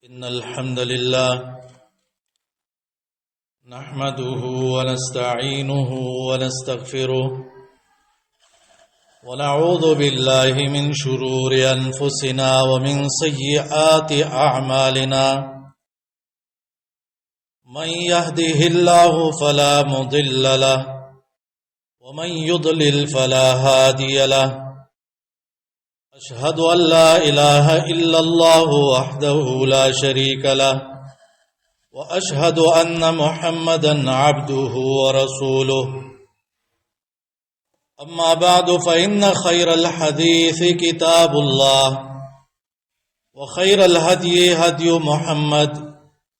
إن الحمد لله نحمده ونستعينه ونستغفره ونعوذ بالله من شرور أنفسنا ومن سيئات أعمالنا من يهده الله فلا مضل له ومن يضلل فلا هادي له أشهد أن لا إله إلا الله وحده لا شريك له وأشهد أن محمدا عبده ورسوله أما بعد فإن خير الحديث كتاب الله وخير الهدي هدي محمد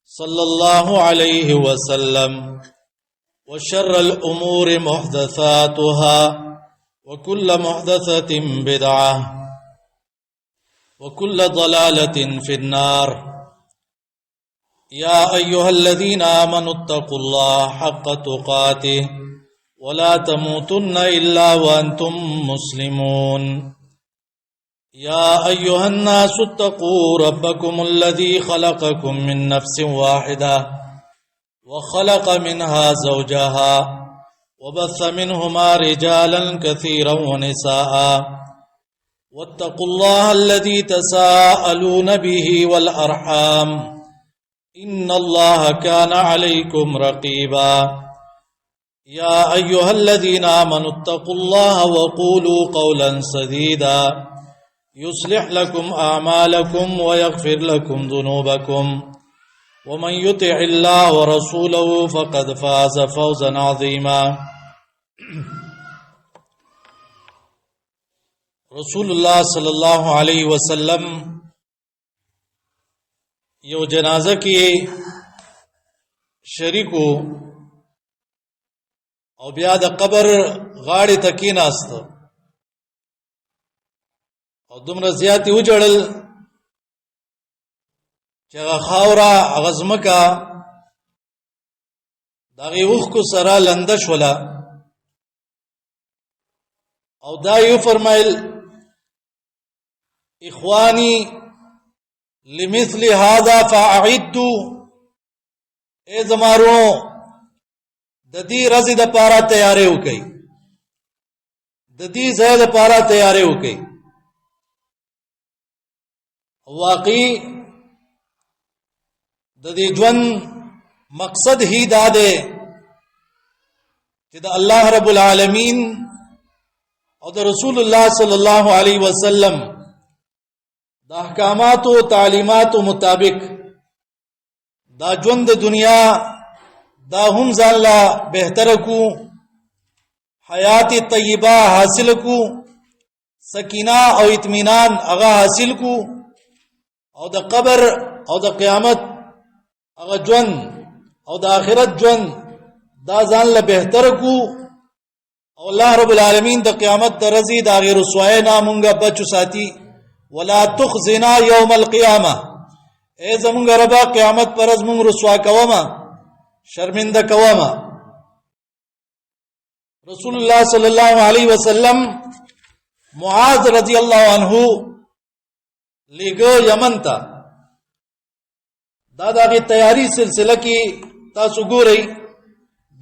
صلى الله عليه وسلم وشر الأمور محدثاتها وكل محدثة بدعة وكل ضلالة في النار يا أيها الذين آمنوا اتقوا الله حق تقاته ولا تموتن إلا وأنتم مسلمون يا أيها الناس اتقوا ربكم الذي خلقكم من نفس واحدة وخلق منها زوجها وبث منهما رجالا كثيرا ونساء واتقوا الله الذي تساءلون به والأرحام إن الله كان عليكم رقيبا يا أيها الذين آمنوا اتقوا الله وقولوا قولا سديدا يصلح لكم أعمالكم ويغفر لكم ذنوبكم ومن يطع الله ورسوله فقد فاز فوزا عظيما رسول الله صلی اللہ علیہ وسلم یو جنازه کې شریکو او بیا د قبر غاړې ته کېناست او دومره زیاتې وجړل چې هغه خاوره هغه ځمکه د هغې اوښکو سره لنده شوله او دا یې وفرمایل اخوانی لمثل هذا فاعدوا اے زمارونو د دې ورځې دپاره تیاری وکئ د دې ځای دپاره تیاری وکئ واقعي د دې ژوند مقصد هی دا دی چې د الله رب العالمین او د رسول الله صلی الله علیه وسلم د احکامات او تعلیمات مطابق دا ژوند د دنیا دا هم ځان لا بهتر کو حیات طیبه حاصل کو سکینه او اطمینان هغه حاصل کو او د قبر او د قیامت هغه ژوند او د آخرت ژوند دا ځان لا بهتر کو او الله رب العالمین د قیامت درځي دا غیر رسوای نامونګه بچو ساتي ولا تخزنا يوم القيامه اے زمونږ ربا قیامت پر از مونږ رسوا کوما شرمنده کوما رسول الله صلی الله علیه وسلم معاذ رضی الله عنه لګو یمن ته دا دغه تیاری سلسله کې تاسو ګورئ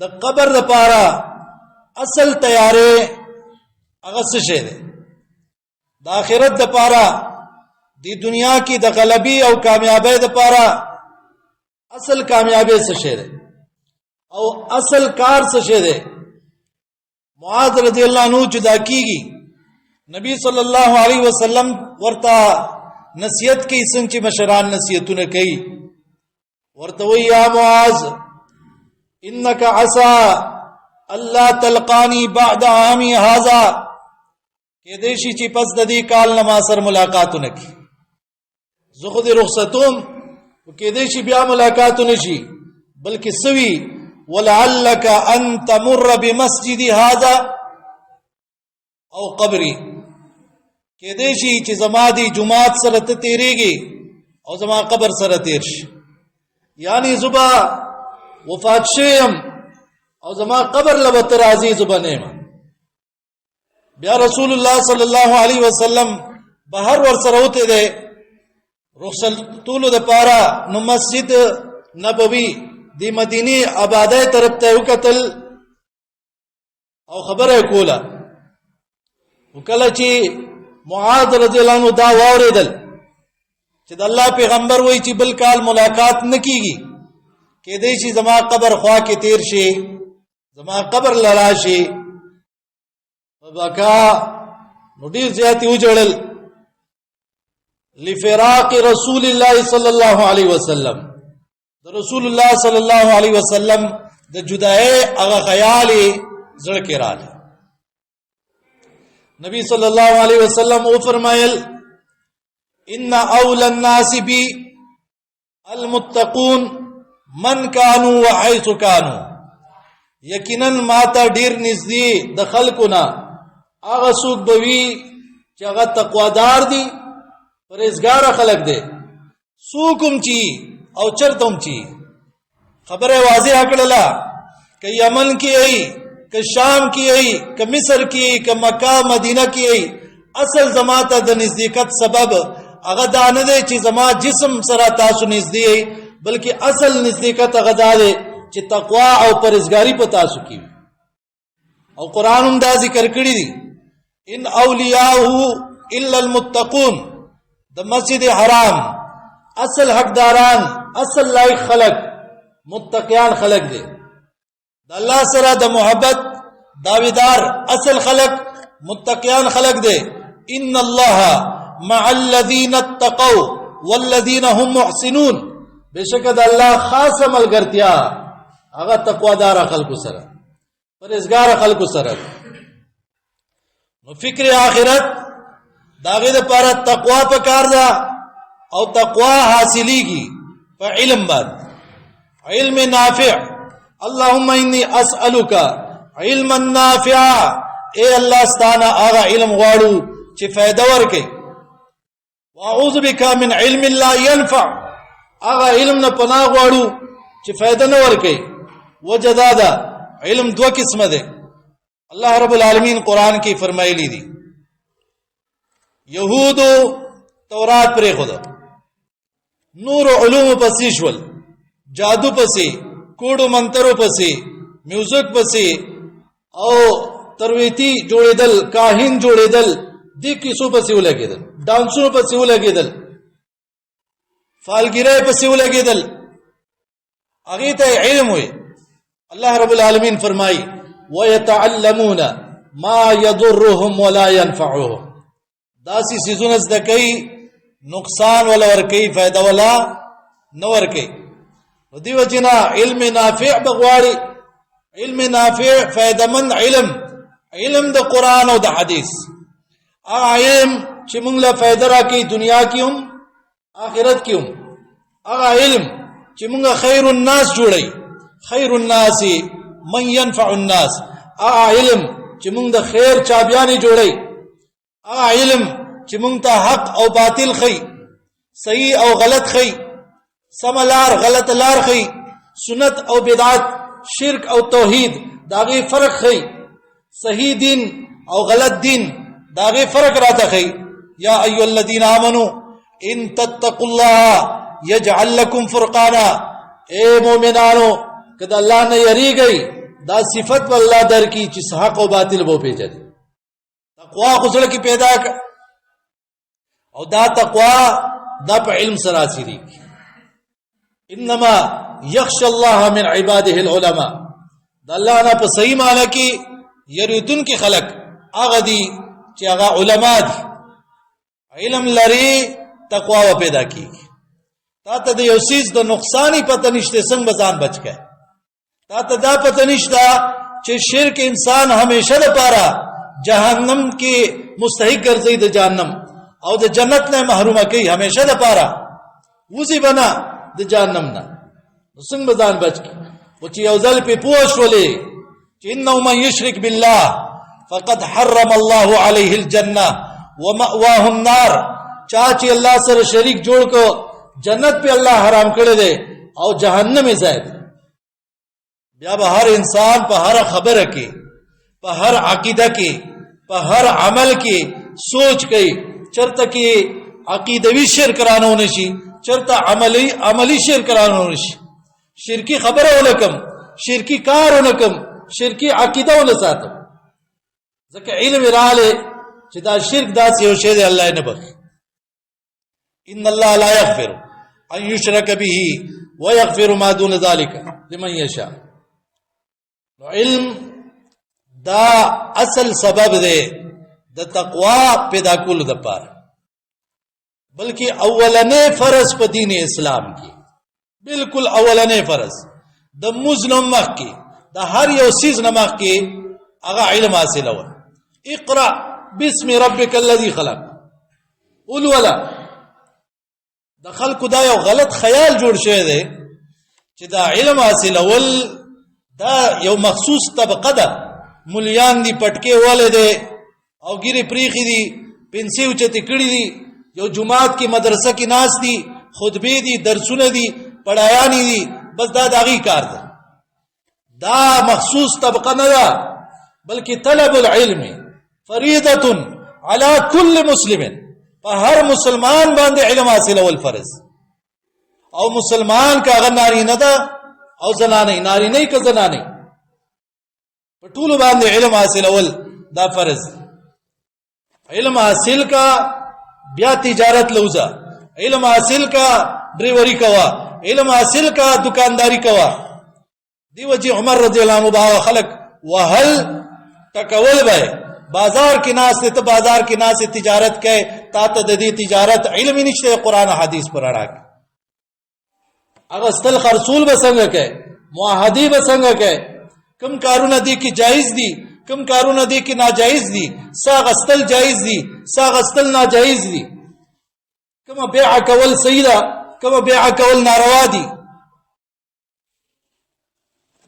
د قبر لپاره اصل تیارې هغه څه شی دی د آخرت لپاره د دنیا کې د غلبي او کامیابی لپاره اصل کامیابی څه شی دی او اصل کار څه شی دی معاذ رضی الله عنه چې دا کیږي نبی صلی الله علیه وسلم ورته نصیحت کوي څنګه چې مشران نصیحتونه کوي ورته وی یا معاذ انک عسى الله تلقانی بعد عامی هذا کې دیشي چې پس د دې کال نه ما سره ملاقاتونه کی زه خو دې رخصتوم کې دیشي بیا ملاقاتونه شي بلکې سوي ولعلک ان تمر بمسجد هذا او قبري کې دیشي چې زما دي جمعات سره ته تیریږي او زما قبر سره تیر شي یعنی زبا وفات شیم او زما قبر لبه ترازی زبنه بیا رسول الله صلی الله علیه وسلم بهر ور سره وته ده رخصتولو د پارا نو مسجد نبوی دی مدینی آبادی طرف ته وکتل او خبره کوله. وکله چې معاذ رضی الله عنه دا واوریدل چې د الله پیغمبر وایي چې بل کال ملاقات نکېږي، کې دې چې زما قبر خوا کې تیر شي، زما قبر لرا شي، وبکا نو ډیر زیاتی وجړل لفراق رسول الله صلی الله علیه وسلم، د رسول الله صلی الله علیه وسلم د جدای هغه خیال زړه کې راځي. نبی صلی الله علیه وسلم او فرمایل ان اول الناس بي المتقون من كانوا وحيث كانوا، یقینا ماته ډیر نږدې د خلقونه هغه څوک بوي چې هغه تقوادار دي، پرهیزګار خلق دي، څوکم چی او چرتم چی. خبره واضح کړله کہ یمن کی ای، کہ شام کی ای، کہ مصر کی ای، کہ مکہ مدینہ کی ای، اصل زما ته د نزدېکت سبب هغه دا نه دی چې زما جسم سره تاسو نږدې ای، بلکې اصل نزدېکت هغه دا دی چې تقوا او پرهیزګاری په تاسو کې وي. او قرآن هم دا ذکر کړی دی ان اولیاءه الا المتقون، د مسجد حرام اصل حقداران، اصل لایق خلق متقیان خلق دي، د الله سره د محبت داویدار اصل خلق متقیان خلق دي. ان الله مع الذين اتقوا والذين هم محسنون، بشک د الله خاص ملګرتیا هغه تقوادار خلق سره، پرهیزګار خلق سره. نو فکر آخرت داغه د پاره تقوا په کار ده، او تقوا حاصلېږي په علم باندې، علم نافع. اللهم انی اسألک علما نافعا، اے الله ستانه هغه علم غواړو چې فائدہ ورکړي. واعوذ بک من علم لا ينفع، هغه علم نه پناه غواړو چې فائدہ نه ورکړي. وجدادا علم دو قسمه ده. الله رب العالمین قرآن کې فرمایلی دي یهودو تورات پرې خدا، نور علوم پسې شول، جادو پسې، کوډو منترو پسې، میوزیک پسې، او ترویتی جوړېدل، کاهن جوړېدل، دې کیسو پسې ولګېدل، ډانسونو پسې ولګېدل، فالګیرای پسې ولګېدل، هغه ته علم وي. الله رب العالمین فرمایي ويتعلمون ما يضرهم ولا ينفعهم، داسې سيزونه زده کوي نقصان ولا ور کوي، فائدہ ولا نه ور کوي. نو دی وجنا علم نافع بغواړي، علم نافع فائدہ مند علم، علم د قرآن او د حدیث، هغه علم چې موږ له فائدہ راکړي دنیا کې هم آخرت کې هم، هغه علم چې موږ خیر الناس جوړي، خیر الناس من ينفع الناس، هغه علم چې موږ د خیر چابيانې جوړي، هغه علم چې موږ ته حق او باطل خي، صحیح او غلط خي، سم لار غلط لار خي، سنت او بدعت، شرک او توحید داغه فرق خي، صحیح دین او غلط دین داغه فرق راته خي. یا ایها الذین آمنو ان تتقوا الله یجعل لكم فرقانا، اے مومنانو کدا الله نه یریږي دا صفت والله در کی چې حق او باطل وو پیژني. تقوا خسړه کی پیدا کړ، او دا تقوا دا په علم سره حاصلېږي. انما یخشى الله من عباده العلماء، دا الله نه په صحیح معنی کې یریدون کې خلق هغه دي چې هغه علما دي، علم لري تقوا و پیدا کیږي. تا ته د یو سیز د نقصانی پته نشته څنګه بزان بچ کې، تا ته دا پته نشته چې شرک انسان همیشه لپاره جهنم کې مستحق ګرځي د جهنم، او د جنت نه محرومه کوي همیشه لپاره، وزي بنا د جهنم نه. څنګه بزان بچ کې او چې یو ځل په پوښ ولې چې انه من یشرک بالله فقد حرم الله عليه الجنه ومأواه النار، چا چې الله سره شریک جوړ کو جنت په الله حرام کړی دی او جهنم یې ځای. بیا به هر انسان په هر خبره کې، په هر عقیده کې، په هر عمل کې سوچ کوي چرته کې عقیدوي شرک رانونه شي چرته عملی شرک رانونه شي شرکی خبره ولکم شرکی کار ولکم شرکی عقیده ولساتم ځکه علم رااله چې دا شرک داسې یو شی دی الله نه بخي ان الله لا يغفر ان يشرك به ويغفر ما دون ذلك لمن يشاء. علم دا اصل سبب دی د تقوا پیدا کولو لپاره بلکې اولنې فرض په دین اسلام کې بالکل اولنې فرض د مزنم مخ کې د هر یو سیز نمخ کې هغه علم حاصلول. اقرا باسم ربک الذي خلق قول ولا د خلکو دا یو غلط خیال جوړ شوی دی چې دا علم حاصلول دا یو مخصوص طبقه ده مليان دي پټکي والے دي او ګيري پریخي دي پنسي اوچتي کړي دي یو جماعت کې مدرسه کې ناس دي خطبه دي درسونه دي پڑھایانی دي بس دا داغي کار ده دا مخصوص طبقه نه ده بلکې طلب العلم فريضه على كل مسلم په هر مسلمان باندې علم حاصلول فرض او مسلمان کا غ ناری نه ده او زنانه ناری نه ک زنانه په ټول باندې علم حاصلول دا فرض. علم حاصل کا بیا تجارت لوزا علم حاصل کا ډریوری کوا علم حاصل کا دکانداری کوا دی وجه عمر رضی الله عنه با خلق وهل تکول به بازار کې ناس ته بازار کې ناس تجارت کوي تا ته د دې تجارت علم نشته قرآن حدیث پر اړه اغستل خرصول به څنګه کوي معاهدی به څنګه کوي کم کارونه دي کې جایز دي کم کارونه دي کې ناجایز دي ساغستل جایز دي ساغستل ناجایز دي کما بیع کول سیدا کما بیع کول ناروا دي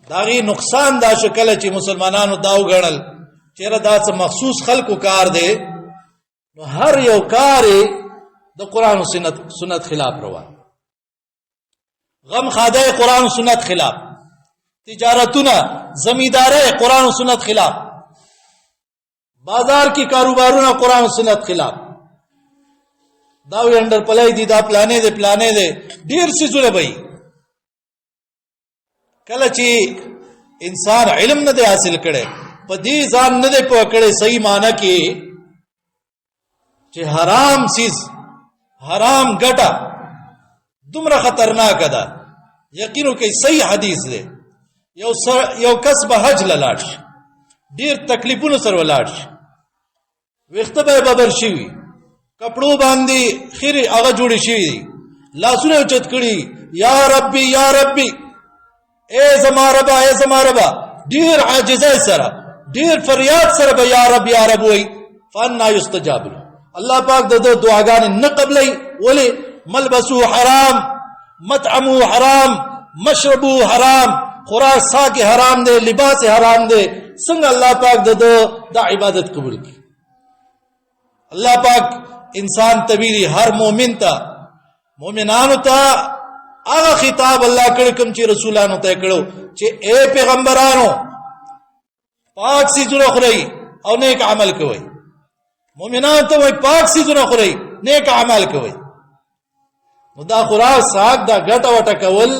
داغي نقصان دا شکل چې مسلمانانو داو غړل چیرې دا څه مخصوص خلقو کار دی نو هر یو کار د قران او سنت خلاف روان غم خاده قران او سنت خلاف تجارتونه زمینداره قران او سنت خلاف بازار کی کاروبارونه قران او سنت خلاف دا وینډر پلای دي دا پلانې دي ډیر څه جوړه وي کله چې انسان علم نه دی حاصل کړي په دې ځان نه دی پکړي صحیح معنی کې چې حرام چیز حرام ګټه دومره خطرناک ده یقینو کې صحیح حدیث دی یو کس به حج لاړ شي ډیر تکلیفونو سره ولاړ شي وخت به ببر شي کپړو باندې خيري هغه جوړی شي لاسونه چت کړي یا ربي اے زما ربا ډیر عاجزه سره ډیر فریاد سره به یا رب وای فانا یستجاب له الله پاک د دعاګانې نه قبلې ولی ملبسو حرام مطعمو حرام مشربو حرام خوراک ساکي حرام دي لباس حرام دي څنګه الله پاک د عبادت قبول کړي. الله پاک انسان تبيري هر مؤمن ته مؤمنانو ته هغه خطاب الله کړ کوم چې رسولانو ته کړو چې اے پیغمبرانو پاک سيزونه خورئ او نیک عمل کوئ. مؤمنانو ته وای پاک سيزونه خورئ نیک عمل کوئ. نو دا خوراک ساک دا ګټه وټه کول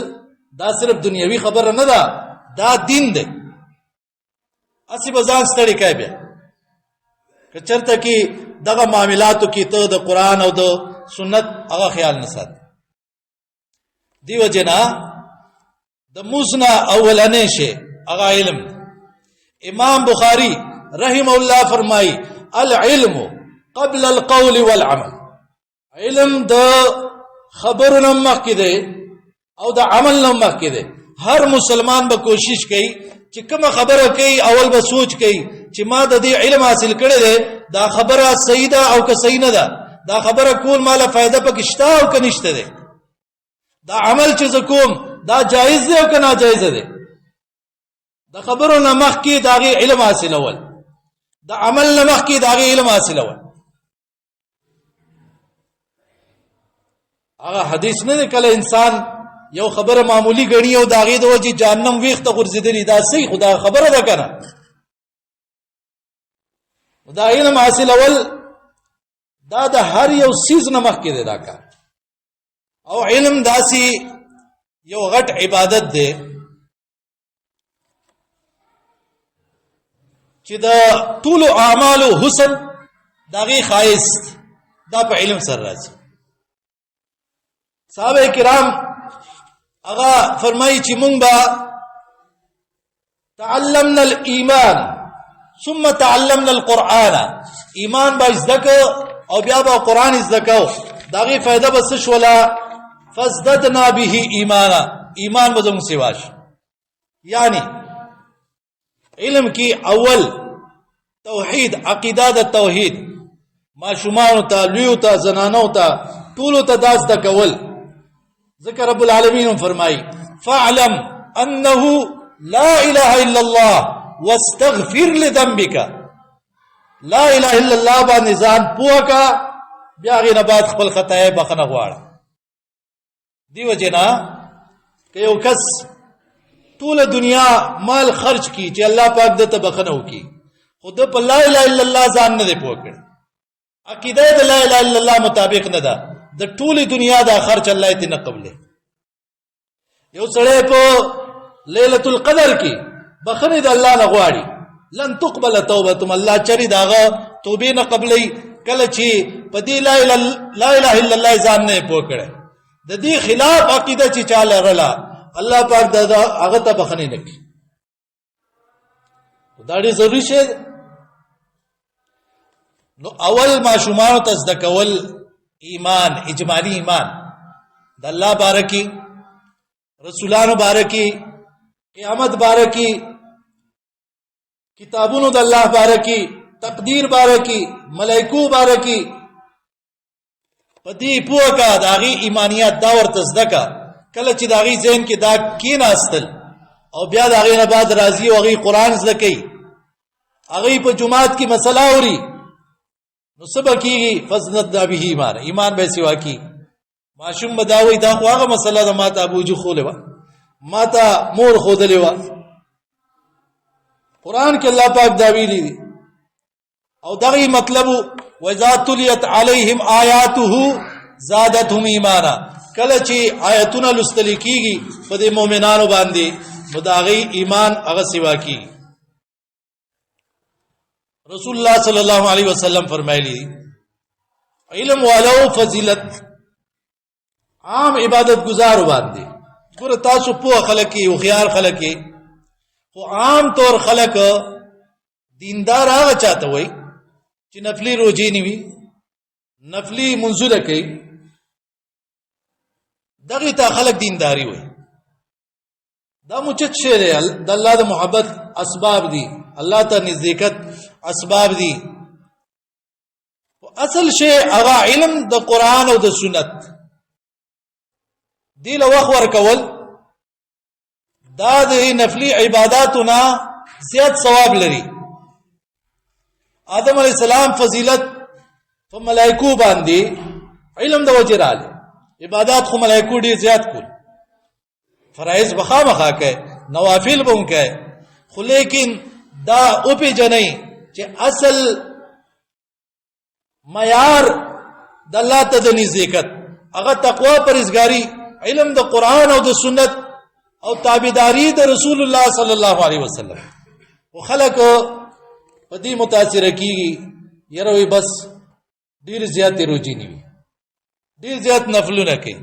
دا صرف دنیوي خبره نه ده دا دین دی. اسی بزان ستړي کوي بیا کچرته کې دغه معاملاتو کې ته د قران او د سنت هغه خیال نه سات دیو جنا د موسنا اولنې شی هغه علم. امام بخاری رحم الله فرمای العلم قبل القول والعمل علم د خبرونه مخکې ده او د عمل نه مخکې ده. هر مسلمان به کوشش کوي چې کومه خبره کوي اول به سوچ کوي چې ما د دې علم حاصل کړی دی دا خبره صحیح ده او که صحیح نه ده دا خبره کول مالا فائدہ پکې شته او که نشته ده دا عمل چې کوم دا جایز دی او که ناجایز دی. د خبرو نه مخکې دا غي علم حاصلول د عمل نه مخکې دا غي علم حاصلول. هغه حدیث نه دی کله انسان یو خبره معمولی غنی او داغه د وجه جهنم ویخته غرزیدلی دا صحیح خدا خبره ده کنه. دا علم حاصل اول دا د هر یو سیز نه مخکې دی دا کار. او علم داسې یو غټ عبادت دی چې د ټولو اعمالو حسن داغي خایست دا په علم سره راځي. صحابه کرام هغه فرمایي چې مونږ به تعلمنا الایمان ثم تعلمنا القرآن، ایمان به زده کو او بیا به قرآن زده کو، داغي فائدہ به څه شوله؟ فازددنا به ایمانا، ایمان به زموږ سیواش. یعنی علم کی اول توحید، عقیده د توحید، ماشومانو ته، لویو ته، زنانو ته، ټولو ته دا زده کول. ذکر رب العالمین فرمایي فاعلم انه لا اله الا الله واستغفر لذنبك، لا اله الا الله باندې ځان پوه کا، بیا غي نه بعد خپل خطایا بخنه غواړه. دیو جنا که یو کس ټول دنیا مال خرج کی چې الله پاک دته بخنه وکي، خود په لا اله الا الله ځان نه دی پوه کړ، عقیده د لا اله الا الله مطابق نه ده، د ټول دنیا دا خرج الله ته نه قبله. یو سړی په ليله القدر کې بخنه د الله نه غواړي، لن تقبل توبه، الله چری داغه توبه نه قبلې کله چې په دې لا اله الا الله ځان نه پوه کړي. د دې خلاف عقیده چې چاله رلا الله پاک دا هغه ته بخنه نه کوي. دا ډېر ضروري شی. نو اول ماشومان ته زده کول ایمان، اجمالی ایمان د الله بارکی، رسولانو بارکی، قیامت بارکی، کتابونو د الله بارکی، تقدیر بارکی، ملائکو بارکی، پدې پوه کا داغي ایمانیات دا ورته زده کا. کله چې داغي ذهن کې دا کیناستل او بیا داغي نه بعد راضي او غي قران زده کوي، هغه په جمعات کې مسله اوري، نو سبا کیږي فزنت به ایمان، ایمان به سیوا کی. ماشوم بداوي دا خو هغه مسله ده ماته ابو جو خولې وا، ماته مور خودلې وا. قران کې الله پاک دا ویلي دي او دغه مطلب وَإِذَا تُلِيَتْ عَلَيْهِمْ آيَاتُهُ زَادَتْهُمْ ایمانا، کله چې آیتونه لوستل کیږي په دې مؤمنانو باندې نو دا غي ایمان هغه سیوا کیږي. رسول الله صلی الله علیه وسلم فرمایلی علم والو فضیلت عام عبادت گزار باندې. ګور تاسو په خلک یو خيار خلک خو عام طور خلک دیندار هغه چاته وای چې نفلی روزي نیوي، نفلی منزله کوي، دغه ته خلک دینداری وای. دا مچت شه دی، د الله د محبت اسباب دي، الله ته نزدېکت اسباب دي. اصل شی هغه علم د قران او د سنت دی له وخت ورکول، دا د نفلی عبادتونه زیات ثواب لري. آدم علیہ السلام فضیلت په ملائکو باندې علم د وجه رااله، عبادت خو ملائکو ډیر زیات کول، فرایض بخامخا کوي، نوافل به هم کوي، خو لیکن دا او په جنې چې اصل معیار د الله ته د نزدېکت هغه تقوا پرهیزګاری، علم د قران او د سنت او تابعداري د رسول الله صلی الله علیه وسلم. او خلک په دې متاثر کیږي، یروي بس ډیر زیات روزي نیوي، ډیر زیات نفلونه کوي،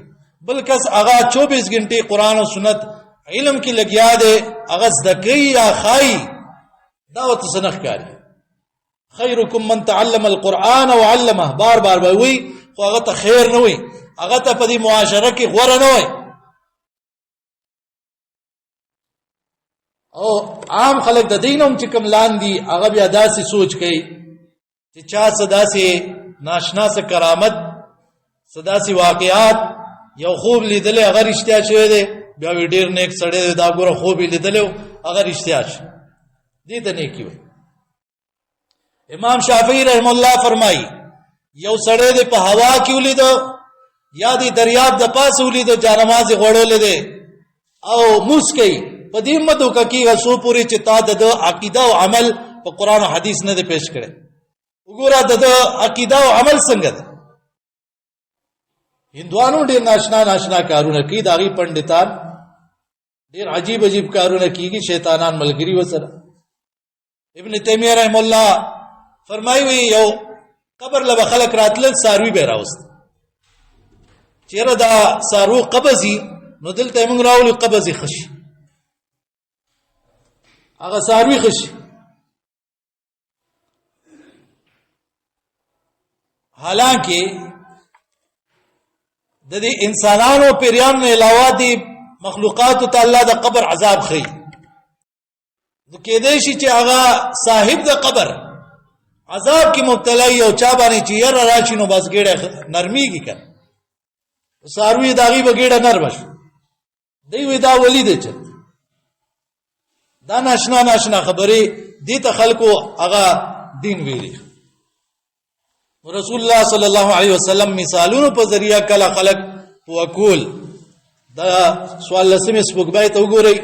بل کس هغه 24 غنټه قران او سنت علم کې لګیا دی، هغه زدکې یا خای دعوت سنخ کاری. خیرکم من تعلم القرآن وعلمه، بار بار به وي، خو هغه ته خیر نه وي، هغه ته په دې معاشره کې غوړه نه وي. او عام خلک د دینوم چې کوم لاندې هغه بیا داسې سوچ کوي چې چا صداسي ناشنا سره کرامت، صداسي واقعات، یو خوب لیدل هغه رښتیا شوی دی، بیا وی ډیر نیک سړی دا ګوره خوب لیدل هغه رښتیا شي، دې ته نیکی وي. امام شافعی رحم الله فرمایي یو سړی د په هوا کې ولیدو یا د دریاب د پاسه ولیدو جانماز غوړول دي او مسکی په دې مدو کې غسو پوری چې تا د عقیده او عمل په قران او حدیث نه دی پیش کړي، وګوره د عقیده او عمل څنګه ده. هندوانو ډېر ناشنا کارونه کوي، د هغې پنډتان ډېر عجیب کارونه کیږي، شیطانان ملګري ورسره. ابن تیمیه رحم الله فرمایي یو قبر له به خلک راتلل، څاروي به یې راوست. چېرې دا څارو قبضي نو دلته یې موږ راولو قبضې ښه شي، هغه څاروي ښه شي. حالانکه د دې انسانانو پیریانو نه علاوه دي مخلوقاتو ته الله د قبر عذاب ښیي. نو کېدای شي چې هغه صاحب د قبر عذاب کې مبتلا یو چا باندې چې یره راشي نو بس ګېډه نرمیږي که څاروي د هغې به ګېډه نرمه شو. دی وایي دا ولي دی، چې دا ناشنا خبرې دې ته خلکو هغه دین ویلي. رسول الله صلی الله علیه وسلم مثالونو په ذریعہ کله خلق وکول. دا سوال لسمه سپوږمۍ ته وګورئ،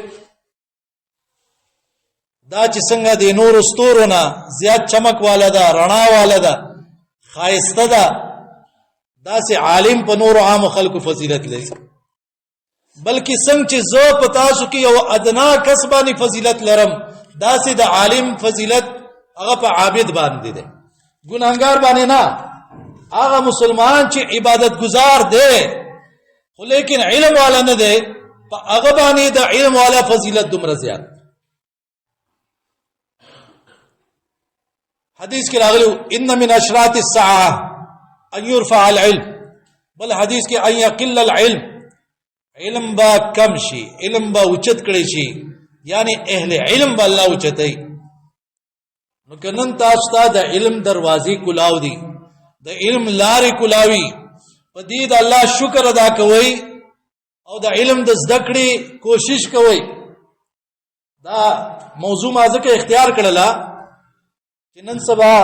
دا چې څنګه د نور ستورونه زیات چمک والا ده، رڼا والا ده، خایسته ده، داسې عالم په نور عام خلکو فضیلت لري. بلکې څنګه چې زه په تاسو کې یو ادنا کس باندې فضیلت لرم، داسې د عالم فضیلت هغه په عابد باندې ده، ګناهګار باندې نه. هغه مسلمان چې عبادت گزار دی خو لیکن علم والا نه دی، په هغه باندې د علم والا فضیلت دومره زیات. حدیث کې راغلی ان من اشراط الساعه ان يرفع العلم، بل حدیث کې ان يقل العلم، علم با کم شي، علم با اوچت کړي شي، یعنی اهل علم با الله اوچتای. نو کنن تاسو ته د علم دروازې کلاو دي، د علم لارې کلاوي، په دې د الله شکر ادا کوئ او د علم د زده کړې کوشش کوئ. دا موضوع ما ځکه اختیار کړله چې نن سبا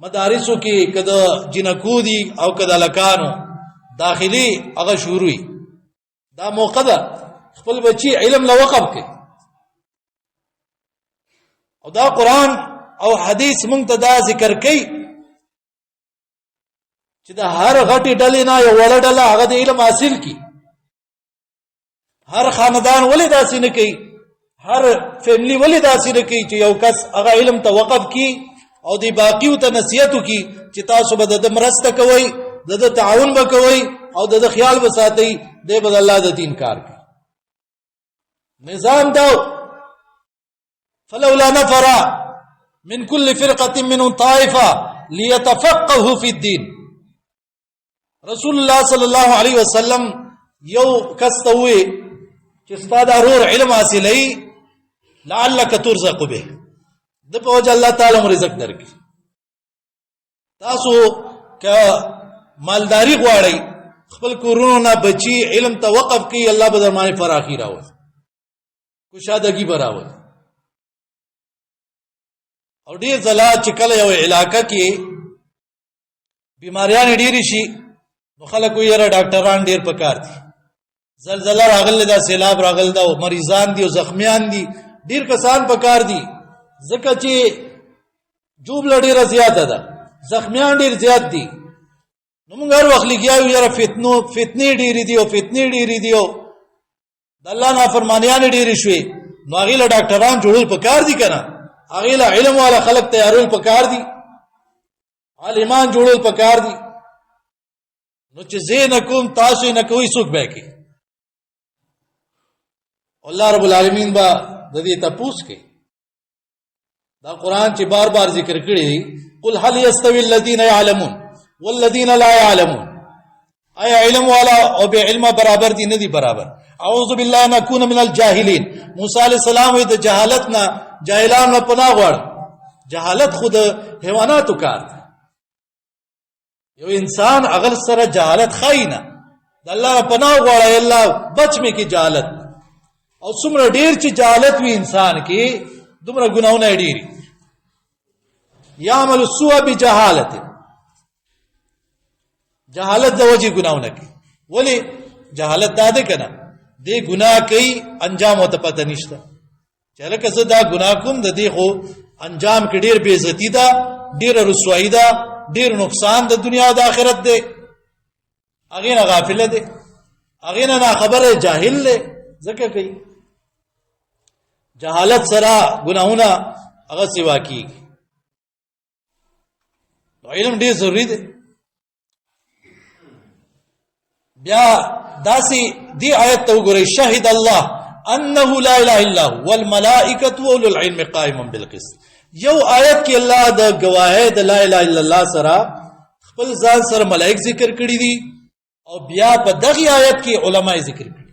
مدارسو کې که د جنکو دي او که د هلکانو داخلي هغه شروع وي، دا موقع ده خپل بچي علم له وقف کړي. او دا قرآن او حدیث مونږ ته دا ذکر کوي چې د هر غټي ډلې نه یو وړه ډله هغه د علم حاصل کړي. هر خاندان ولې داسې نه کوي، هر فیملی ولې داسې نه کوي چې یو کس هغه علم ته وقف کړي او د باقیو ته نصیحت وکړي چې تاسو به د مرسته کوئ، د تعاون به کوئ او د خیال به ساتئ، دی به د الله د دین کار کوي. نظام دا فلولا نفر من كل فرقة منهم طائفة ليتفقهوا في الدين. رسول الله صلی الله علیه وسلم یو کس ته ووی چې ستا د ورور علم حاصلوي لعلک ترزق به، د په وجه الله تعالی مو رزق درکړي. تاسو که مالداري غواړئ خپل کورونو نه بچي علم ته وقف کړي، الله به در باندې فراخي راوړي، کشادګي به راوړي. او ډېر ځله چې کله یو علاقه کې بیماریان ډېرې شي نو خلک وایي یاره ډاکټران ډېر پکار دي، زلزله راغلی ده، سیلاب راغلی ده، مریضان دي او زخمیان دي، ډېر کسان پکار دي، ځکه چې جوبله ډېره زیاته ده، زخمیان ډېر زیات دي. نو موږ هر وخت لګیا یو یاره فتنې ډېرې دي او فتنې ډېرې دي او د الله نافرمانیانې ډېرې شوې، نو هغې له ډاکټران جوړول پکار دي که نه؟ هغې له علم والا خلق تیارول پکار دي، عالمان جوړول پکار دي. نو چې زه نه کوم تاسو یې نه کوئ څوک به یې کوي؟ الله رب العالمین به د دې تپوس کوي. دا قرآن چې بار بار ذکر کړی دی، قل هل یستوی الذین یعلمون والذین لا یعلمون، آیا علم والا او بے علم برابر دي؟ نه دي برابر. اعوذ بالله ان اكون من الجاهلین، موسی علیہ السلام وی د جهالت نه جاهلان نه پناه غواړم. جهالت خود حیواناتو کار دی، یو انسان اغل سره جهالت خاینه د الله پناه غواړي، الله بچ مې کی جهالت. او څومره ډیر چې جهالت وی انسان کې دومره ګناونه ډیری. یعمل السوء بجهالت، جهالت د وجه ګناونه کوي. ولی جهالت داده کنه دې ګناه کوي انجام وته پته نشته، چې لکه زه دا ګناه کوم د دې خو انجام کې ډیر بے عزتی ده ډیر رسوایی ده، ډیر نقصان د دنیا او د آخرت دی. هغې نه غافله دی، هغې نه ناخبره جاهل دی. ځکه کوي جهالت سره ګناهونه هغه سوا کېږي. علم ډیر ضروري دی. بیا داسې دی آیت ته وګورئ، شهد الله انه لا اله الا هو والملائکه واولو العلم قائما بالقسط. یو آیت کې الله د گواهی د لا اله الا الله سره خپل ځان سره ملائک ذکر کړی دي، او بیا په دغه آیت کې علما ذکر کړي.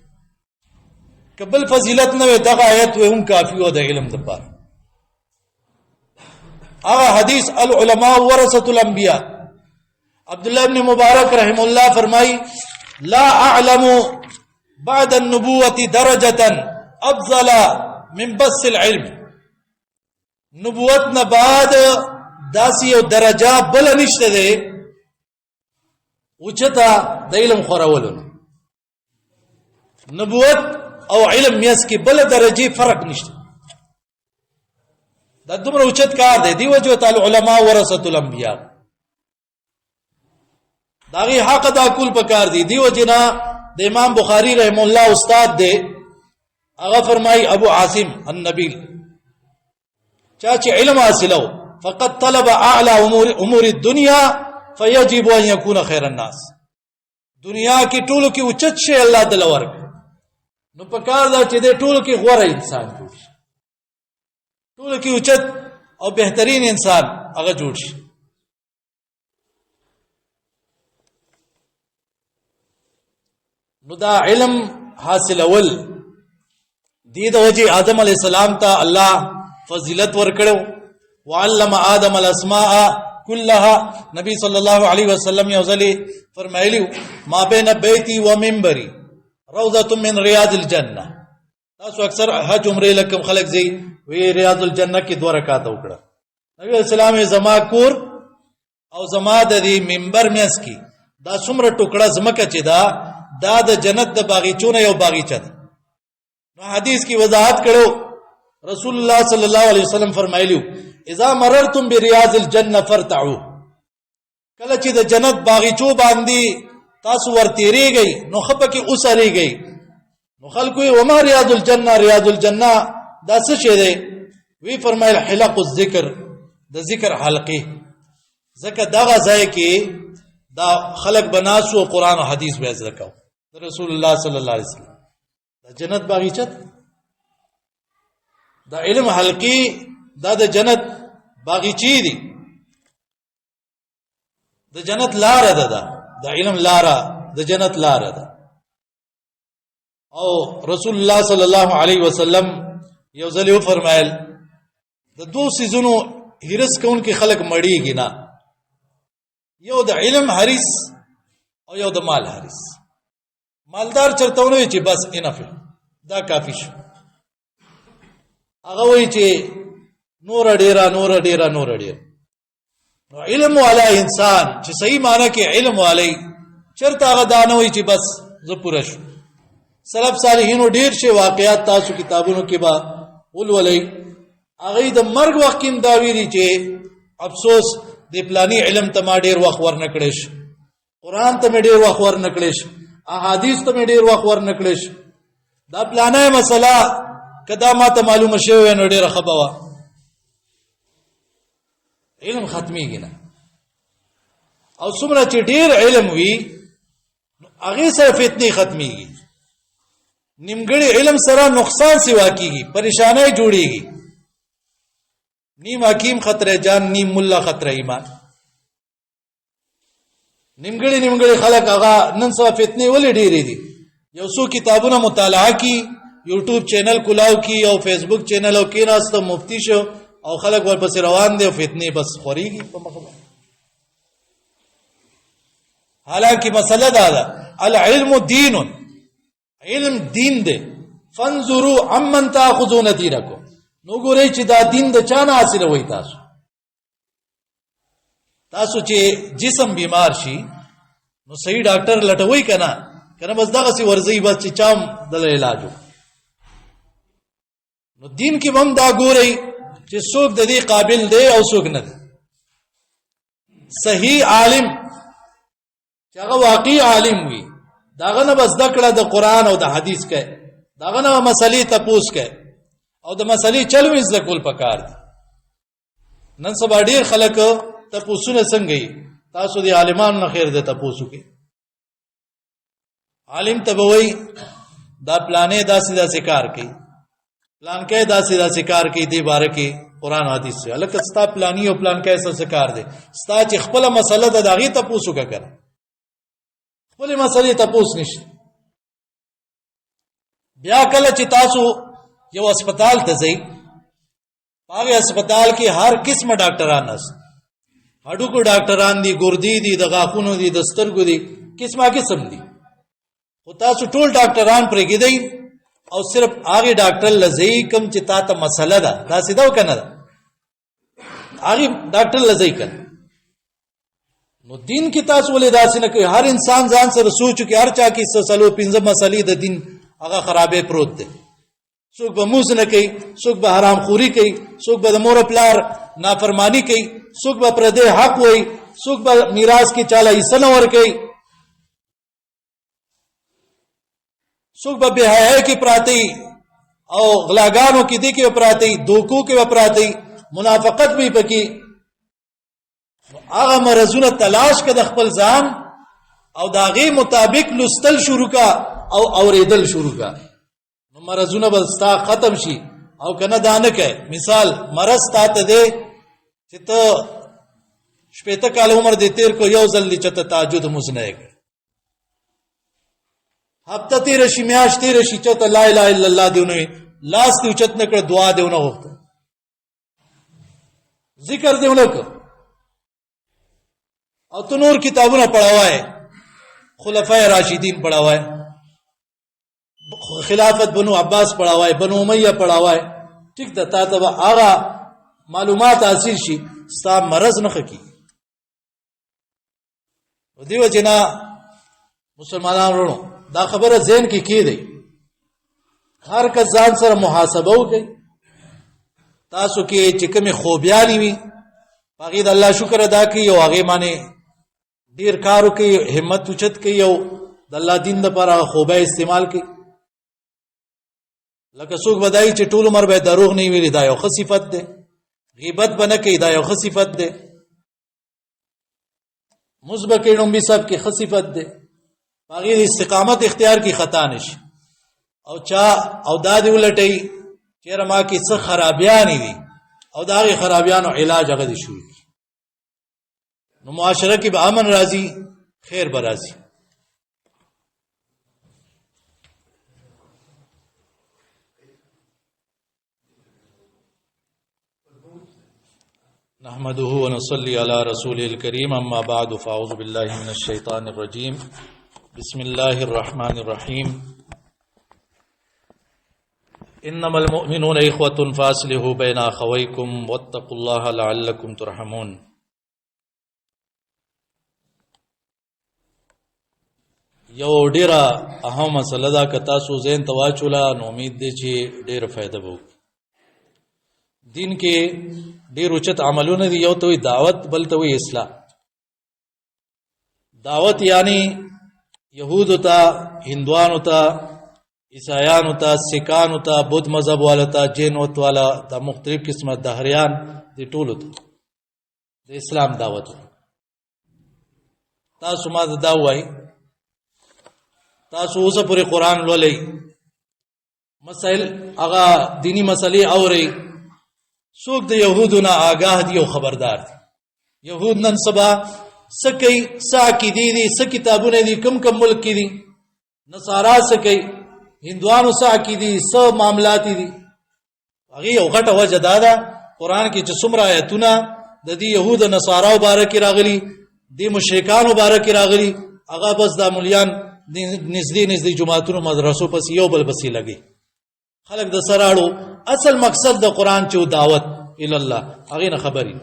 کبل فضیلت نه وي دغه آیت و هم کافی و د علم لپاره. هغه حدیث العلماء ورثه الانبیاء، عبد الله ابن مبارک رحم الله فرمای لا اعلم بعد النبوة درجة افضل من بس العلم. نبوت نه بعد داسی او درجه بل نشته ده اوچتا د علم خورولو. نبوت او علم میاس کې بل درجه فرق نشته. دا دومره اوچت کار دی. دی وجه تعالی علماء ورثه الانبیاء، داغي حق دا کول پکار دی. دی وجه نه د امام بخاری رحم الله استاد دی، هغه فرمای ابو عاصم النبیل چا چې علم حاصلو فقد طلب اعلى امور الدنيا فيجب ان يكون خير الناس. دنیا کې ټولو کې اوچت شي الله تعالی ورک، نو پکار دا چې د ټولو کې غوره انسان جوړ شي، ټولو کې اوچت او بهترین انسان هغه جوړ شي. نو دا علم حاصل اول دی د وجه آدم علیہ السلام ته الله فضیلت ورکړو. وعلم آدم الاسماء كلها. نبی صلی الله علیه وسلم یو ځلې فرمایلی ما بین بیتی و منبری روضه من ریاض الجنه. تاسو اکثر حج عمره لکم خلق زی وی ریاض الجنه کې 2 رکعات وکړه. نبی اسلام زما کور او زما د منبر میاس کې دا څومره ټوکړه زمکه چې دا د جنت د باغچونه یو باغچه ده. نو حدیث کی وضاحت کړو، رسول الله صلی الله علیه وسلم فرمایلیو اذا مررتم بریاض الجنه فرتعوا. کله چې د جنت باغچو باندې تاسو ورتیریږئ نو خپه کې اوسریږئ. نو خلکو و ما ریاض الجنه، ریاض الجنه دا څه شی دی؟ وی فرمایل حلق الذکر، د ذکر حلقې. ځکه دغه ځای کې دا خلق بناسو قرآن او حدیث به ذکر رسول الله صلی الله علیه وسلم. دا جنت باغچه، دا علم حلقی، دا د جنت باغچی دي، د جنت لاره ده، دا علم لاره د جنت لاره ده. او رسول الله صلی الله علیه وسلم یو ځل یې فرمایل د 2 سيزونو هرس کون کې خلق مړیږي نه، یو د علم حریص او یو د مال حریص. مالدار چرته ونه چې بس انف دا کافی شو، هغه وایي چې نور ډیره نور ډیره نور ډیره. نو علم والا انسان چې صحیح معنی کې علم والی چرته هغه دانه وایي چې بس زه پوره شو. سلف صالحینو ډیر شي واقعات تاسو کتابونو کې با ولولئ. هغه د مرګ وخت کې دا ویلي چې افسوس د پلانی علم ته ما ډیر وخت ورنکړې شو، قران ته مې ډیر وخت ورنکړې شو، احادیث ته مې ډیر وخت ورنکړې شو. دا پلانه مسله کدا ما ته معلومه شوی نو ډیره خبره علم ختميږي نه. او څومره چې ډیر علم وي هغه سره فتنه ختميږي. نیمګړی علم سره نقصان سوا کیږي، پریشانای جوړیږي. نیم حکیم خطر جان، نیم مولا خطر ایمان. نیمګړی خلک هغه نن سبا فتنه ولې ډېرې دي. یو څو کتابونه مطالعه کی، یوټیوب چینل کلاو کی او فیسبوک چینل او کې ناسته مفتی شو او خلک ورپسې روان دي او فتنه بس خوريږي په مخه. حالانکه مسله دا ده العلم دین، علم دین دی. فانظروا عمن تاخذون دینکم. نو ګورئ چې دا دین د چا نه حاصل وای. تاسو چې جسم بیمار شي نو صحیح ډاکټر لټوي کنه بس دغه سي ورزي بس چې چام د علاج. نو دین کې هم دا ګورئ چې څوک د دې قابل دی او څوک نه دی. صحیح عالم چې هغه واقعي عالم وي داغه نه بس دکړه د قران او د حدیث کې داغه نه مسلې تپوس کې او د مسلې چلوي ځکول پکار دي نن سبا ډیر خلک تپوسونه څنګه تاسو د عالمانو نه خیر ده تپوسو کې عالم تبوي دا پلانې داسې کار کوي پلان کې داسې کار کوي دی باره کې قران حدیث سے الکه ستا پلاني او پلان کې څه کار دی ستا چې خپل مسله د داغي تپوسو کا کړه خپل مسلې تپوس نشي بیا کله چې تاسو یو هسپتال ته ځئ هغه هسپتال کې هر قسمه ډاکټران نشته هډوکو ډاکټران دي ګردی دي د غاښونو دي د سترګو دي قسمه دي او تاسو ټول ډاکټران پرې کېدئ او صرف هغه ډاکټر لزی کم چې تا ته مسله ده دا سیده وکنه هغه ډاکټر لزی کړه نو دین کې تاسو ولې داسې نه کوي هر انسان ځان سره سوچ کې هر چا کې سلو پنځه مسلې د دین هغه خرابې پروت دي څوک به موز نه کوي څوک به حرام خوري کوي څوک به د مور پلار نافرمانی کوي څوک به پردې حق وای څوک به میراث کې چاله حصہ نه ور کوي څوک به بهای کې پراتی او غلاګانو کې دي کې پراتی دوکو کې پراتی منافقت به پکې هغه مرزونه تلاش کړه خپل ځان او داغه مطابق لستل شروع کا او اوریدل شروع کا نو مرزونه بستا ختم شي او کنه دانه کې مثال مرز تاته دے چې ته شپته کال عمر دې تیر کو یو ځل چې ته تهجد مزنه کې هفته تیر شي میاش تیر شي چې ته لا اله الا الله دیونه لاس ته چت نه کړ دعا دیونه وخت ذکر دیونه کو او تو نور کتابونه پڑھاوائے خلفائے راشدین پڑھاوائے خلافت بنو عباس پڑھاوائے بنو امیہ پڑھاوائے ٹھیک ده تا ته آغا معلومات حاصل شي ستا مرض نه خکی دیو جنا مسلمانانو دا خبره ذهن کې کی دی هر کس ځان سره محاسبه وکړي تاسو کې چې کومه خوبیانی وي باقي د الله شکر ادا کوي او هغه باندې ډیر کارو کوي همت اوچت کوي او د الله دین لپاره خوبه استعمال کوي لکه څوک بدای چې ټول عمر به دروغ نه ویلي دا یو خصيفت ده غیبت بنه کوي دا یو خصيفت ده مثبتینم به سب کې خصيفت ده باقي استقامت اختیار کی خطا نشي او چا او دادی ولټي چیرې ما کې څه خرابیان دي او داغي خرابیانو علاج هغه دي شروع نو معاشره کې به امن راځي خیر به راځي نحمده ونصلي على رسوله الكريم اما بعد فاعوذ بالله من الشيطان الرجيم بسم الله الرحمن الرحيم انما المؤمنون اخوة فاصلحوا بين اخويكم واتقوا الله لعلكم ترحمون یو ډیره اهم مسله دا که تاسو ذهن ته واچوله نو امید دی چې ډیره فائدہ به وکړي دین کې ډیر اوچت عملونه دي یو ته دعوت بل ته اصلاح دعوت یعنی یهودو ته هندوانو ته عیسایانو ته سکانو ته بودھ مذهب والا ته جین وت والا ته مختلف قسمه دهریان دي ټولو ته د اسلام دعوت تاسو ما دا وایي تاسو اوسه پورې قران لولئ مسائل هغه دینی مسلې اوري څوک د يهودو نه آگاه دي او خبردار دي يهود نن سبا سکی ساکی دي س کتابونه دي کم ملک کې دي نصارا سکی هندوانو ساکی دي س معاملات دي هغه یو غټه وجه دا قران کې چې څومره آیتونه د دې يهود نصارا مبارک راغلي دي مشرکان مبارک راغلي هغه بس د مليان نزدې جماعتونو مدرسو پس یو بل بسې لګي خلق د سراړو اصل مقصد د قران چې دعوت ال الله هغه نه خبري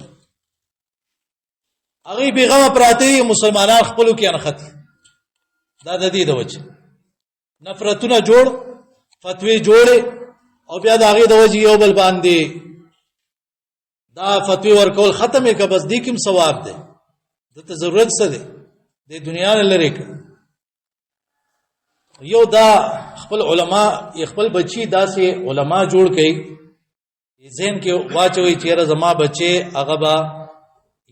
هغه بیغمه پراته مسلمانان خپلو کې انختی دا د دې د وجه نفرتونه جوړ فتوی جوړه او بیا د هغه د وجه یو بل باندې دا فتوی ورکول ختمه که بس دې کوم ثواب ده دته ضرورت څه دی د دنیا نه لري یو دا خپل علما خپل بچی داسې علما جوړ کړي ذهن کې واچوي چې زما بچي هغه به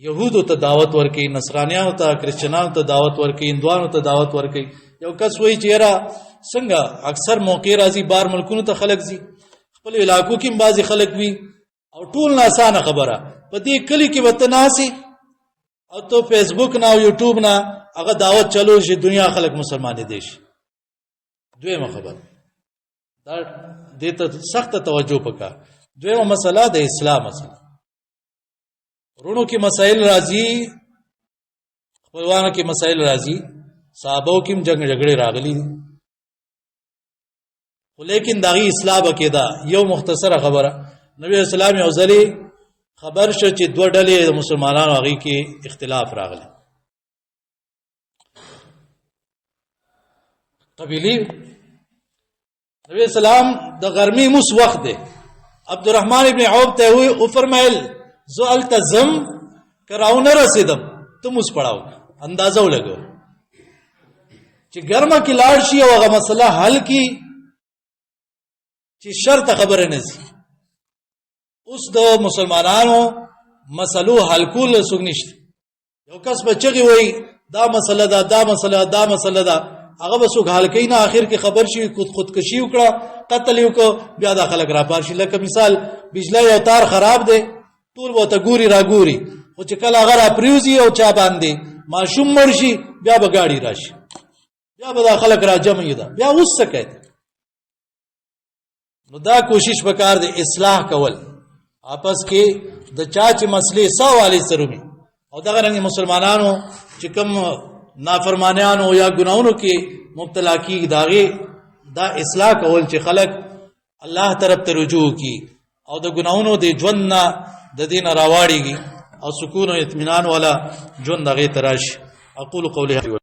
يهودو ته دعوت ورکړي نصرانيانو ته کرسچنانو ته دعوت ورکړي هندوانو ته دعوت ورکړي یو کس وایي چې څنګه اکثر موقع راځي بار ملکونو ته خلک زی خپل علاقو کې بعضي خلک وي او ټول نه اسانه خبره په دې کلی کې وته ناسي او ته فیسبوک نه او یوټیوب نه هغه دعوت چلو چې دنیا خلک مسلمان دي شي دویمه خبر دا دته سخت توجه وکړه دویمه مسله د اسلام مسله ورونو کې مسائل راځي خپلوانو کې مسائل راځي صحابو کې جنگ جګړې راغلي ولیکن داغي اصلاح وکړه یو مختصره خبره نبی اسلام یو ځلې خبر شو چې دوه ډلې د مسلمانانو هغه کې اختلاف راغلی قبیلی نبی اسلام د ګرمي موس وخت دی عبدالرحمن ابن عوف ته وی او فرمایل زو التزم کراونه رسیدم ته موس پڑھاو اندازو لګو چې ګرمه کې لاړ شي او هغه مسله حل کی چې شرط خبره نه زی اوس د مسلمانانو مسلو حل کول څنګه نشته یو کس بچی وای دا مسله دا مسله دا هغه به څوک حل کین اخر کې خبر شي خودکشي وکړه قتل وکړه بیا د خلک را پار شي لکه مثال بجلی او تار خراب دی ټول وته ګوري را ګوري او چې کله هغه را پریوزي او چا باندې ماشوم مرشي بیا به گاڑی راشي بیا به د خلک را جمع یده بیا اوس څه کوي نو دا کوشش وکړ د اصلاح کول आपस کې د چا چې مسلې سوالې سرومي او دغه رنګ مسلمانانو چې کوم نافرمانیانو یا ګناونو کې مبتلا کی داغه دا اصلاح کول چې خلق الله طرف ته رجوع کی او د ګناونو د ژوند نه د دین راواړيږي او سکون او اطمینان والا ژوند دغه تراش اقول قولي